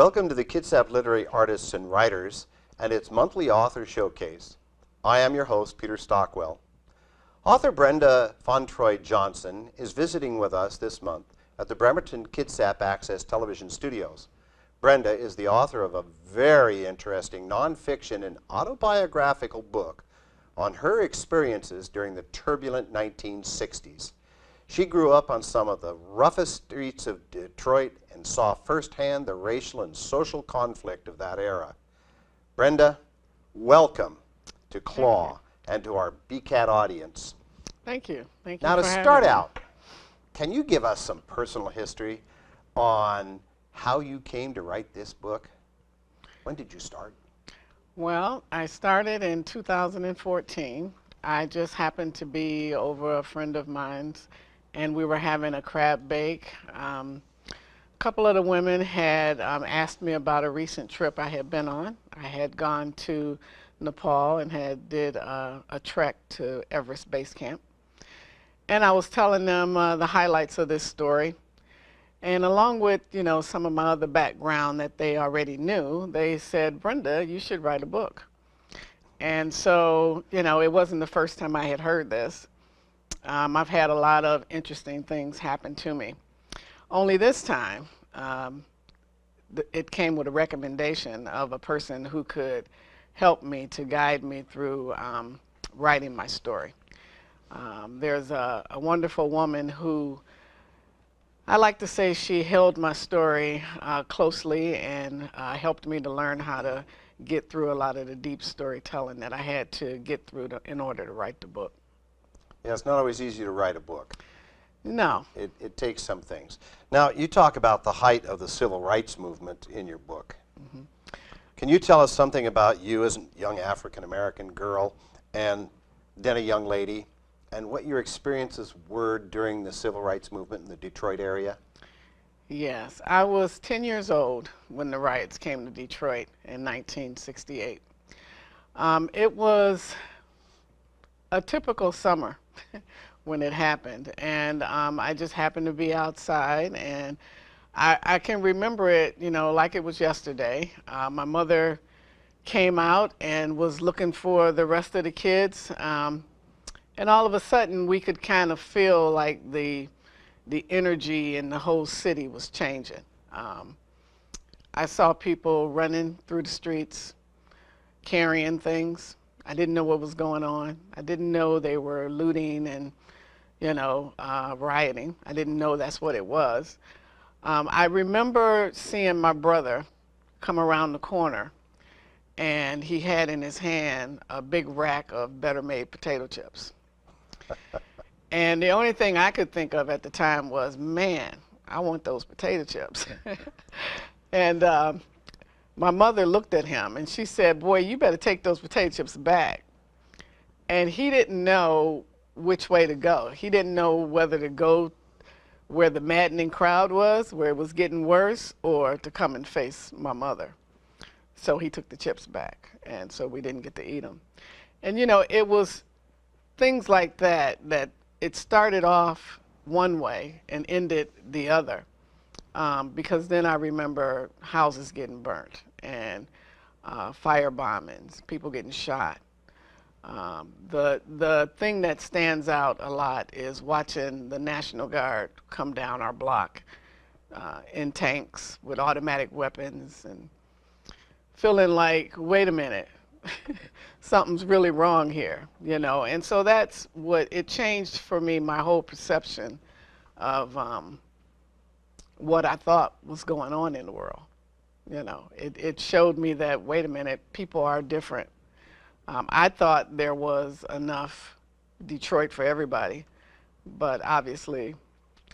Welcome to the Kitsap Literary Artists and Writers and its monthly author showcase. I am your host, Peter Stockwell. Author Brenda Fantroy-Johnson is visiting with us this month at the Bremerton Kitsap Access Television Studios. Brenda is the author of a very interesting nonfiction and autobiographical book on her experiences during the turbulent 1960s. She grew up on some of the roughest streets of Detroit and saw firsthand the racial and social conflict of that era. Brenda, welcome to Claw and to our BCAT audience. Thank you. Thank you. Now, for to having start me. out, can you give us some personal history on how you came to write this book? When did you start? Well, I started in 2014. I just happened to be over a friend of mine's, and we were having a crab bake. A couple of the women had asked me about a recent trip I had been on. I had gone to Nepal and did a trek to Everest Base Camp. And I was telling them the highlights of this story. And along with, some of my other background that they already knew, they said, Brenda, you should write a book. And so, it wasn't the first time I had heard this. I've had a lot of interesting things happen to me. Only this time, it came with a recommendation of a person who could help me to guide me through writing my story. There's a wonderful woman who, I like to say, she held my story closely and helped me to learn how to get through a lot of the deep storytelling that I had to get through in order to write the book. Yeah, it's not always easy to write a book. No. It takes some things. Now, you talk about the height of the civil rights movement in your book. Mm-hmm. Can you tell us something about you as a young African-American girl and then a young lady, and what your experiences were during the civil rights movement in the Detroit area? Yes, I was 10 years old when the riots came to Detroit in 1968. It was a typical summer when it happened, and I just happened to be outside, and I can remember it, like it was yesterday. My mother came out and was looking for the rest of the kids, and all of a sudden we could kind of feel like the energy in the whole city was changing. I saw people running through the streets, carrying things. I didn't know what was going on. I didn't know they were looting and, rioting. I didn't know that's what it was. I remember seeing my brother come around the corner, and he had in his hand a big rack of Better Made potato chips. And the only thing I could think of at the time was, man, I want those potato chips. And my mother looked at him and she said, boy, you better take those potato chips back. And he didn't know which way to go. He didn't know whether to go where the maddening crowd was, where it was getting worse, or to come and face my mother. So he took the chips back, and so we didn't get to eat them. And it was things like that it started off one way and ended the other. Because then I remember houses getting burnt and fire bombings, people getting shot. The thing that stands out a lot is watching the National Guard come down our block in tanks with automatic weapons and feeling like, wait a minute, something's really wrong here, And so that's what it changed for me, my whole perception of what I thought was going on in the world. It showed me that, wait a minute, people are different. I thought there was enough Detroit for everybody, but obviously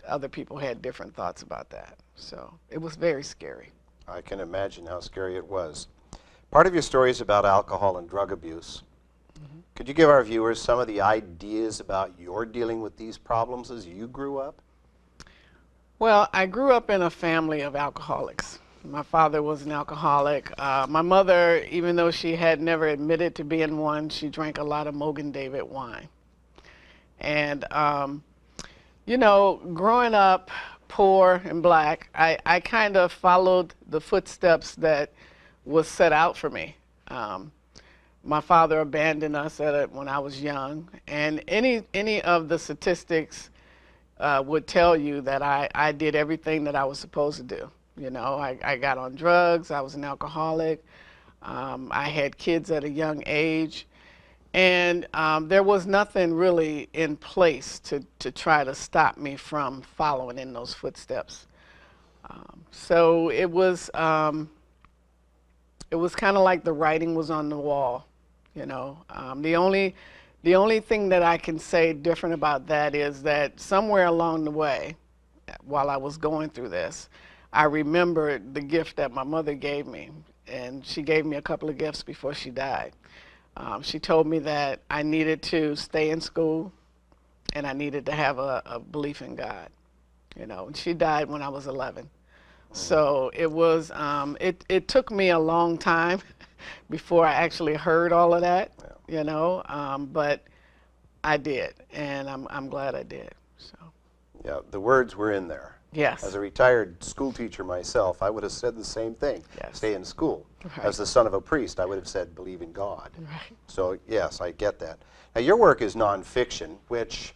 other people had different thoughts about that. So it was very scary. I can imagine how scary it was. Part of your story is about alcohol and drug abuse. Mm-hmm. Could you give our viewers some of the ideas about your dealing with these problems as you grew up? Well, I grew up in a family of alcoholics. My father was an alcoholic. My mother, even though she had never admitted to being one, she drank a lot of Mogan David wine. And, growing up poor and black, I kind of followed the footsteps that was set out for me. My father abandoned us when I was young, and any of the statistics would tell you that I did everything that I was supposed to do. You know, I got on drugs, I was an alcoholic, I had kids at a young age, and there was nothing really in place to try to stop me from following in those footsteps. So it was kind of like the writing was on the wall, you know. The only thing that I can say different about that is that somewhere along the way, while I was going through this, I remembered the gift that my mother gave me, and she gave me a couple of gifts before she died. She told me that I needed to stay in school, and I needed to have a belief in God. You know, and she died when I was 11. So it was, it took me a long time before I actually heard all of that, you know, but I did, and I'm glad I did. So. Yeah, the words were in there. Yes. As a retired school teacher myself, I would have said the same thing. Yes. Stay in school. Right. As the son of a priest, I would have said believe in God. Right. So yes, I get that. Now your work is nonfiction, which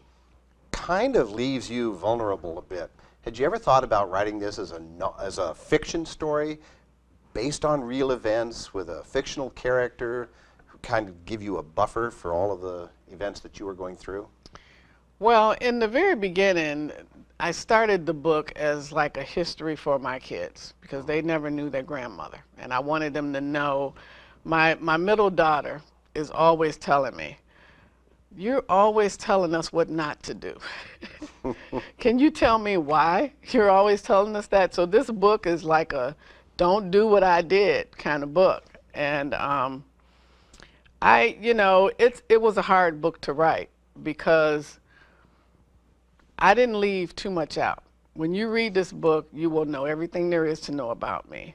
kind of leaves you vulnerable a bit. Had you ever thought about writing this as a fiction story based on real events with a fictional character who kind of give you a buffer for all of the events that you were going through? Well, in the very beginning, I started the book as like a history for my kids because they never knew their grandmother. And I wanted them to know. My middle daughter is always telling me, "You're always telling us what not to do." Can you tell me why you're always telling us that? So this book is like a don't do what I did kind of book. And it was a hard book to write because I didn't leave too much out. When you read this book, you will know everything there is to know about me.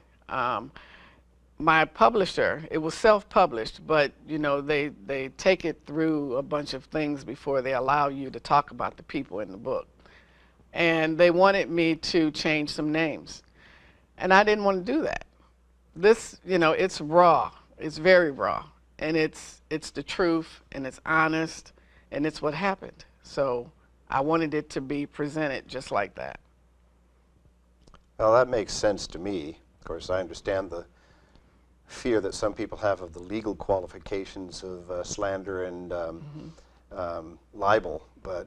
My publisher, it was self-published, but you know they take it through a bunch of things before they allow you to talk about the people in the book. And they wanted me to change some names. And I didn't want to do that. This, you know, it's raw. It's very raw. And it's the truth, and it's honest, and it's what happened. So I wanted it to be presented just like that. Well, that makes sense to me. Of course, I understand the fear that some people have of the legal qualifications of slander and libel, but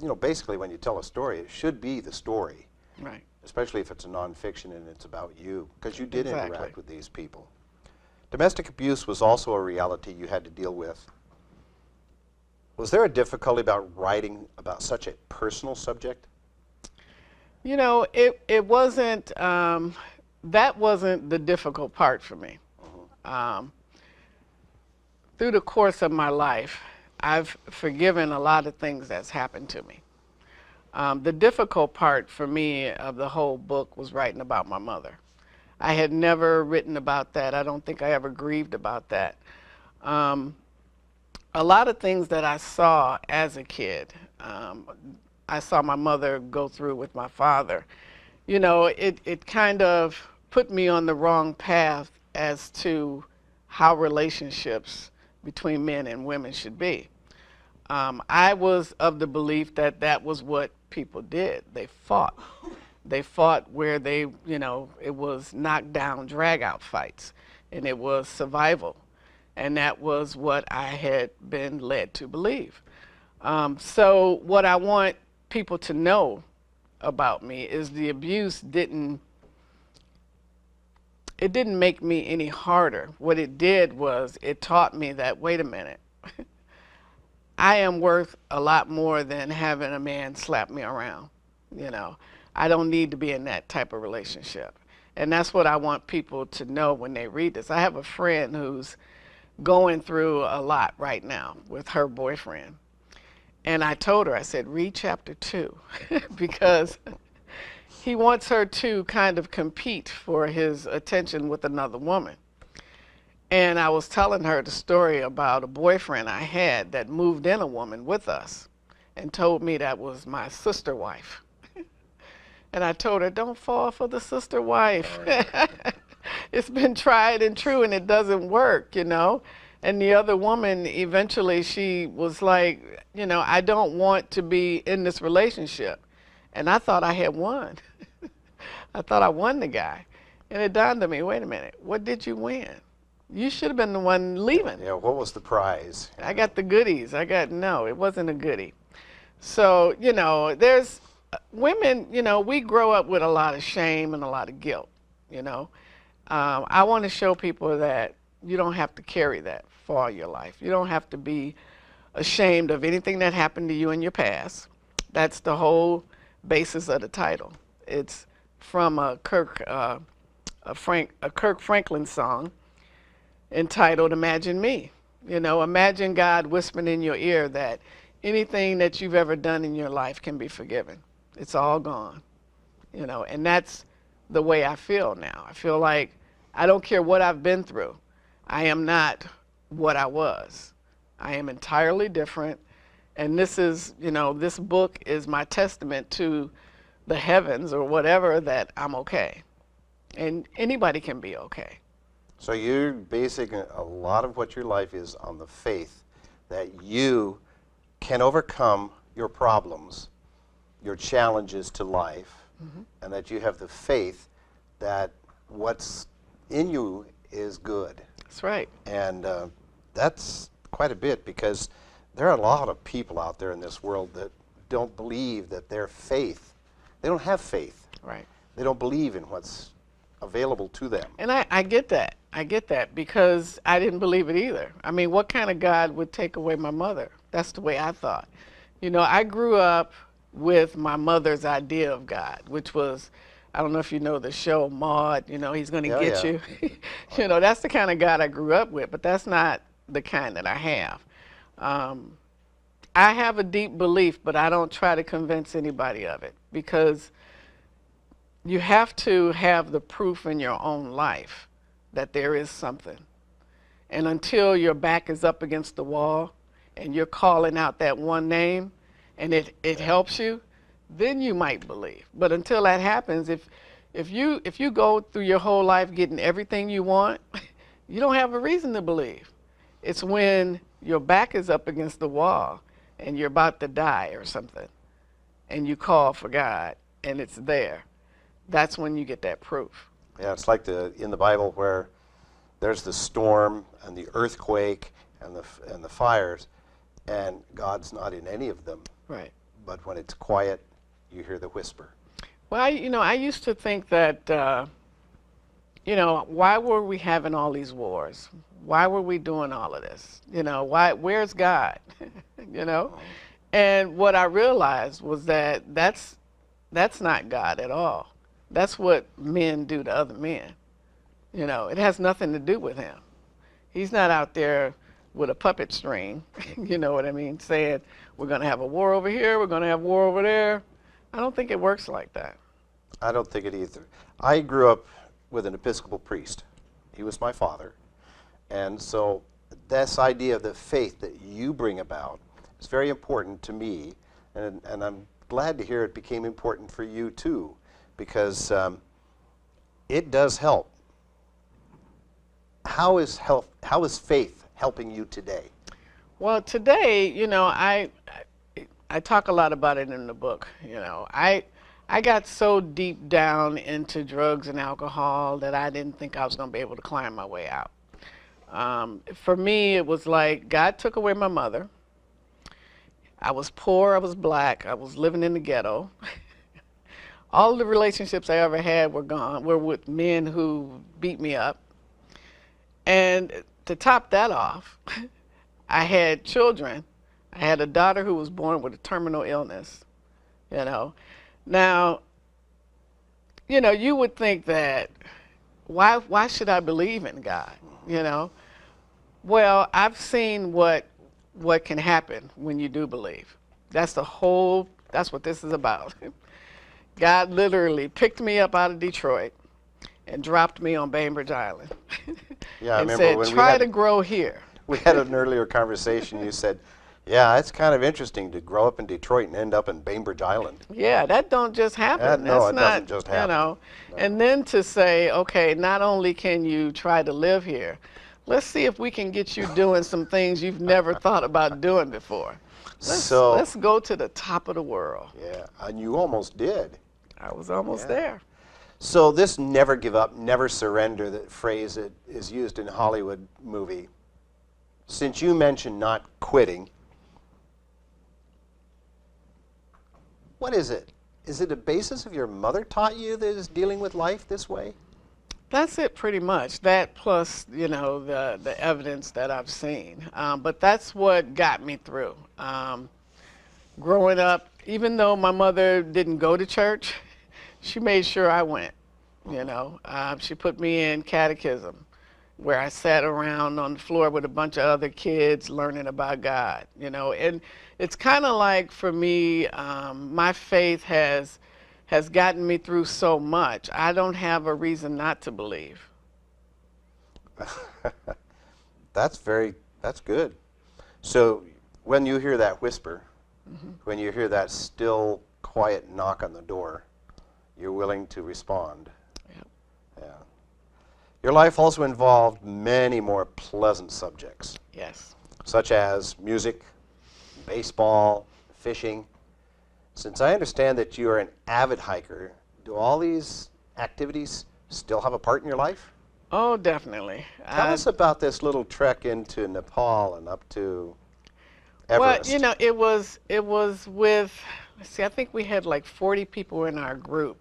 you know, basically when you tell a story, it should be the story. Right. Especially if it's a nonfiction and it's about you, because you did Exactly. interact with these people. Domestic abuse was also a reality you had to deal with. Was there a difficulty about writing about such a personal subject? You know, it wasn't, that wasn't the difficult part for me. Through the course of my life, I've forgiven a lot of things that's happened to me. The difficult part for me of the whole book was writing about my mother. I had never written about that. I don't think I ever grieved about that. A lot of things that I saw as a kid, I saw my mother go through with my father. You know, it kind of put me on the wrong path as to how relationships between men and women should be. I was of the belief that that was what people did. They fought. They fought where they, you know, it was knockdown, drag-out fights, and it was survival. And that was what I had been led to believe. So what I want people to know about me is the abuse didn't make me any harder. What it did was it taught me that, wait a minute, I am worth a lot more than having a man slap me around. You know, I don't need to be in that type of relationship. And that's what I want people to know when they read this. I have a friend who's going through a lot right now with her boyfriend. And I told her, I said, read chapter 2 because he wants her to kind of compete for his attention with another woman. And I was telling her the story about a boyfriend I had that moved in a woman with us and told me that was my sister wife. And I told her, don't fall for the sister wife. It's been tried and true and it doesn't work, you know. And the other woman, eventually she was like, you know, I don't want to be in this relationship. And I thought I had won. I thought I won the guy. And it dawned on me, wait a minute, what did you win? You should have been the one leaving. Yeah, what was the prize? I got the goodies. No, it wasn't a goodie. So, you know, there's women, you know, we grow up with a lot of shame and a lot of guilt, you know. I want to show people that you don't have to carry that for all your life. You don't have to be ashamed of anything that happened to you in your past. That's the whole basis of the title. It's from a Kirk Franklin song entitled Imagine Me. You know, imagine God whispering in your ear that anything that you've ever done in your life can be forgiven. It's all gone. You know, and that's the way I feel now. I feel like I don't care what I've been through. I am not what I was. I am entirely different. And this is, you know, this book is my testament to the heavens or whatever that I'm okay. And anybody can be okay. So you're basing a lot of what your life is on the faith that you can overcome your problems, your challenges to life, and that you have the faith that what's in you is good. That's right. And that's quite a bit, because there are a lot of people out there in this world that don't believe that their faith, they don't have faith. Right. They don't believe in what's available to them. And I get that. I get that because I didn't believe it either. I mean, what kind of God would take away my mother? That's the way I thought. You know, I grew up with my mother's idea of God, which was, I don't know if you know the show Maude, you know, he's going to get you. You know, that's the kind of God I grew up with, but that's not the kind that I have. I have a deep belief, but I don't try to convince anybody of it, because you have to have the proof in your own life that there is something. And until your back is up against the wall and you're calling out that one name and it helps you, then you might believe. But until that happens, if you go through your whole life getting everything you want, you don't have a reason to believe. It's when your back is up against the wall and you're about to die or something and you call for God and it's there. That's when you get that proof. Yeah, it's like in the Bible where there's the storm and the earthquake and the fires, and God's not in any of them. Right. But when it's quiet, you hear the whisper. Well, I used to think that, you know, why were we having all these wars? Why were we doing all of this? You know, where's God? You know? And what I realized was that that's not God at all. That's what men do to other men. You know, it has nothing to do with him. He's not out there with a puppet string, you know what I mean, saying we're going to have a war over here, we're going to have war over there. I don't think it works like that. I don't think it either. I grew up with an Episcopal priest. He was my father. And so this idea of the faith that you bring about is very important to me, and I'm glad to hear it became important for you too, because it does help. How is faith helping you today? Well, today, you know, I talk a lot about it in the book. You know, I got so deep down into drugs and alcohol that I didn't think I was going to be able to climb my way out. For me, it was like God took away my mother. I was poor, I was black, I was living in the ghetto. All the relationships I ever had were gone, were with men who beat me up. And to top that off, I had children. I had a daughter who was born with a terminal illness, you know. Now, you know, you would think that, why should I believe in God, you know? Well, I've seen what can happen when you do believe. That's what this is about. God literally picked me up out of Detroit and dropped me on Bainbridge Island. Yeah, I and remember said, when try to grow here. We had an earlier conversation. You said, Yeah, it's kind of interesting to grow up in Detroit and end up in Bainbridge Island. Yeah, that don't just happen. No, That's it not, doesn't just happen. No. No. And then to say, okay, not only can you try to live here, let's see if we can get you doing some things you've never thought about doing before. Let's go to the top of the world. Yeah, and you almost did. I was almost there. So this never give up, never surrender, that phrase that is used in Hollywood movie. Since you mentioned not quitting, what is it? Is it a basis of your mother taught you that is dealing with life this way? That's it pretty much. That plus, you know, the evidence that I've seen. But that's what got me through. Growing up, even though my mother didn't go to church, she made sure I went, you know. She put me in catechism, where I sat around on the floor with a bunch of other kids learning about God, you know. And it's kind of like, for me, my faith has gotten me through so much. I don't have a reason not to believe. That's good. So when you hear that whisper, when you hear that still, quiet knock on the door, you're willing to respond. Yep. Yeah. Your life also involved many more pleasant subjects. Yes. Such as music, baseball, fishing. Since I understand that you are an avid hiker, do all these activities still have a part in your life? Oh, definitely. Tell us about this little trek into Nepal and up to Everest. Well, you know, it was with, let's see, I think we had like 40 people in our group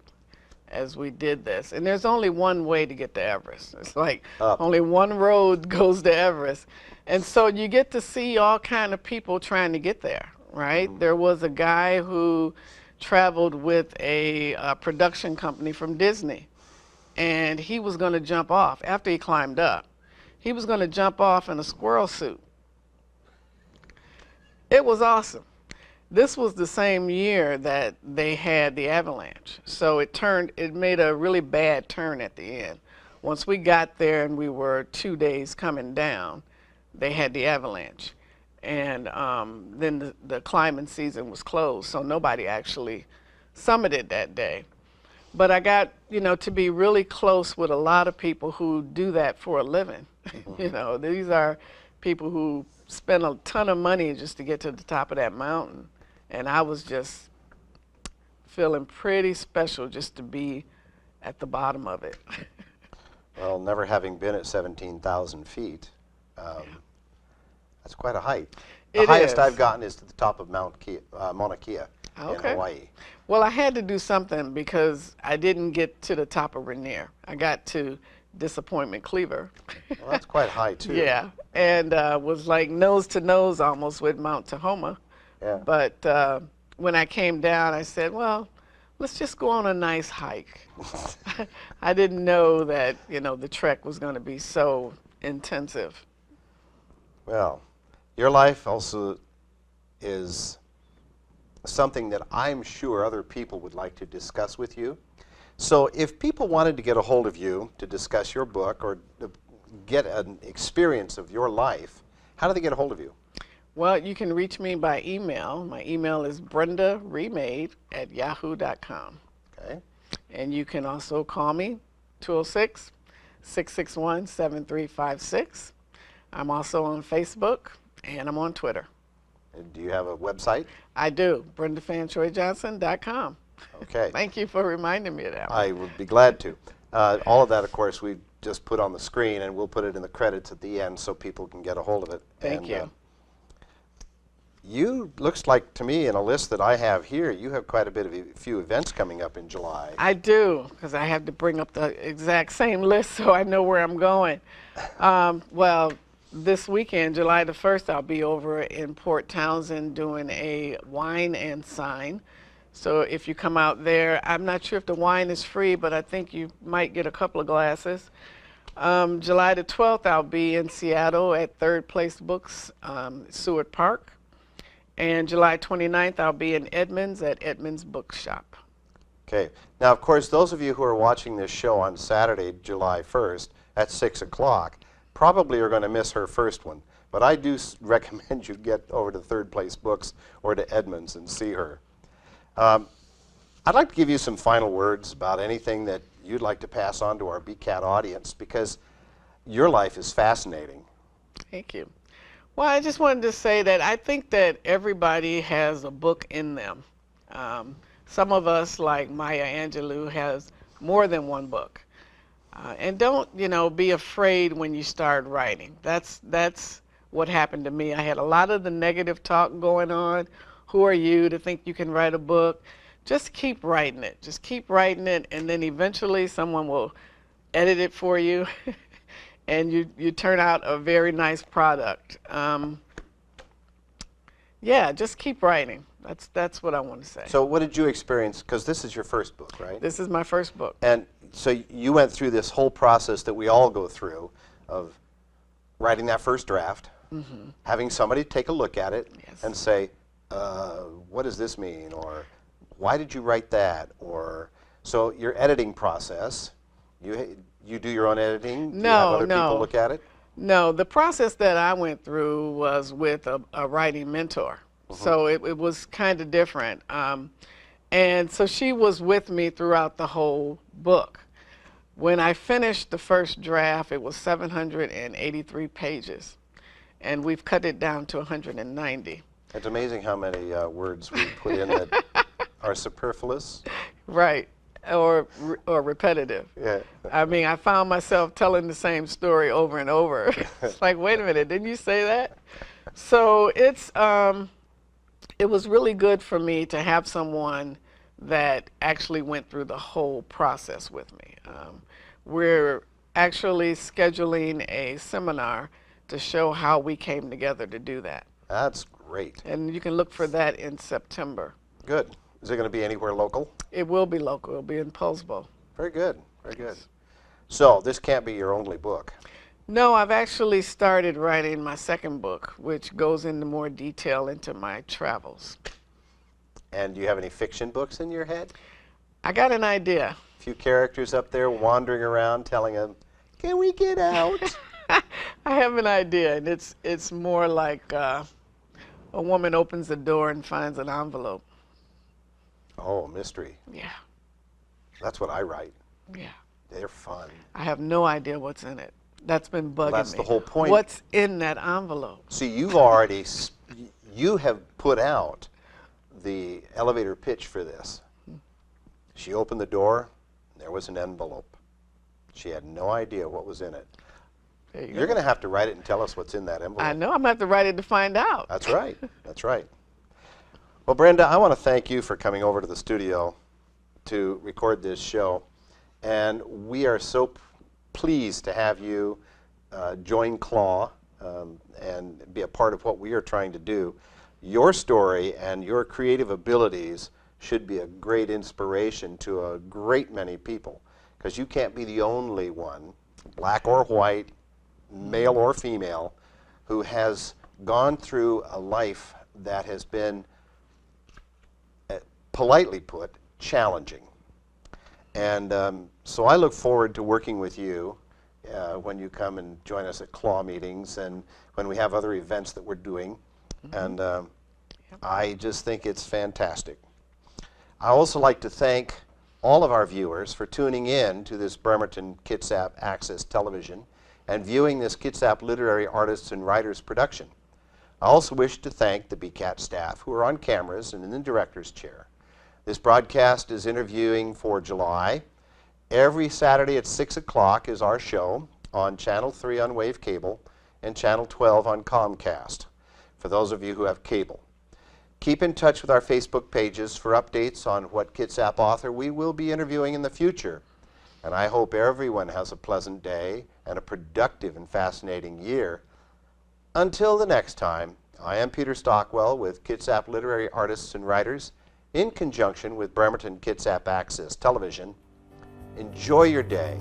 as we did this. And there's only one way to get to Everest. It's like only one road goes to Everest. And so you get to see all kind of people trying to get there, right? There was a guy who traveled with a production company from Disney. And he was going to jump off after he climbed up. He was going to jump off in a squirrel suit. It was awesome. This was the same year that they had the avalanche. So it made a really bad turn at the end. Once we got there and we were 2 days coming down, they had the avalanche. And then the climbing season was closed, so nobody actually summited that day. But I got, you know, to be really close with a lot of people who do that for a living. You know, these are people who spend a ton of money just to get to the top of that mountain. And I was just feeling pretty special just to be at the bottom of it. Well, never having been at 17,000 feet, that's quite a height. The highest I've gotten is to the top of Mauna Kea in Hawaii. Well, I had to do something because I didn't get to the top of Rainier. I got to Disappointment Cleaver. Well, that's quite high, too. Yeah, and was like nose to nose almost with Mount Tahoma. Yeah. But when I came down, I said, well, let's just go on a nice hike. I didn't know that, you know, the trek was going to be so intensive. Well, your life also is something that I'm sure other people would like to discuss with you. So if people wanted to get a hold of you to discuss your book or to get an experience of your life, how do they get a hold of you? Well, you can reach me by email. My email is brendaremade@yahoo.com. Okay. And you can also call me, 206-661-7356. I'm also on Facebook, and I'm on Twitter. And do you have a website? I do, BrendaFantroy-Johnson.com. Okay. Thank you for reminding me of that one. I would be glad to. All of that, of course, we just put on the screen, and we'll put it in the credits at the end so people can get a hold of it. Thank you. You, looks like to me, in a list that I have here, you have quite a few events coming up in July. I do, because I have to bring up the exact same list so I know where I'm going. Well, this weekend, July the 1st, I'll be over in Port Townsend doing a wine and sign. So if you come out there, I'm not sure if the wine is free, but I think you might get a couple of glasses. July the 12th, I'll be in Seattle at Third Place Books, Seward Park. And July 29th, I'll be in Edmonds at Edmonds Bookshop. Okay. Now, of course, those of you who are watching this show on Saturday, July 1st at 6 o'clock, probably are going to miss her first one. But I do recommend you get over to Third Place Books or to Edmonds and see her. I'd like to give you some final words about anything that you'd like to pass on to our BCAT audience, because your life is fascinating. Thank you. Well, I just wanted to say that I think that everybody has a book in them. Some of us, like Maya Angelou, has more than one book. And don't, be afraid when you start writing. That's what happened to me. I had a lot of the negative talk going on. Who are you to think you can write a book? Just keep writing it. Just keep writing it, and then eventually someone will edit it for you, and you turn out a very nice product. Yeah, just keep writing. That's what I want to say. So what did you experience? Because this is your first book, right? This is my first book. And so you went through this whole process that we all go through of writing that first draft, having somebody take a look at it and say, what does this mean? Or why did you write that? Or so your editing process, you do your own editing? Do you have other people look at it? No, the process that I went through was with a writing mentor. So it was kind of different. And so she was with me throughout the whole book. When I finished the first draft, it was 783 pages. And we've cut it down to 190. It's amazing how many words we put in that are superfluous. Right, or repetitive. Yeah. I mean, I found myself telling the same story over and over. It's like, wait a minute, didn't you say that? So it was really good for me to have someone that actually went through the whole process with me. We're actually scheduling a seminar to show how we came together to do that. That's great. And you can look for that in September. Good. Is it going to be anywhere local? It will be local. It'll be in Poulsbo. Very good. Very good. So this can't be your only book. No, I've actually started writing my second book, which goes into more detail into my travels. And do you have any fiction books in your head? I got an idea. A few characters up there wandering around telling them, can we get out? I have an idea, and it's more like a woman opens the door and finds an envelope. Oh, mystery. Yeah. That's what I write. Yeah. They're fun. I have no idea what's in it. That's been bugging me. That's the whole point. What's in that envelope? See, you have put out the elevator pitch for this. She opened the door, and there was an envelope. She had no idea what was in it. You're going to have to write it and tell us what's in that envelope. I know. I'm going to have to write it to find out. That's right. That's right. Well, Brenda, I want to thank you for coming over to the studio to record this show. And we are so pleased to have you join CLAW and be a part of what we are trying to do. Your story and your creative abilities should be a great inspiration to a great many people, because you can't be the only one, black or white, male or female, who has gone through a life that has been, politely put, challenging. And so I look forward to working with you when you come and join us at CLAW meetings and when we have other events that we're doing. And I just think it's fantastic. I also like to thank all of our viewers for tuning in to this Bremerton Kitsap Access Television and viewing this Kitsap Literary Artists and Writers production. I also wish to thank the BCAT staff who are on cameras and in the director's chair. This broadcast is interviewing for July. Every Saturday at 6 o'clock is our show on Channel 3 on Wave Cable and Channel 12 on Comcast, for those of you who have cable. Keep in touch with our Facebook pages for updates on what Kitsap author we will be interviewing in the future. And I hope everyone has a pleasant day and a productive and fascinating year. Until the next time, I am Peter Stockwell with Kitsap Literary Artists and Writers in conjunction with Bremerton Kitsap Access Television. Enjoy your day.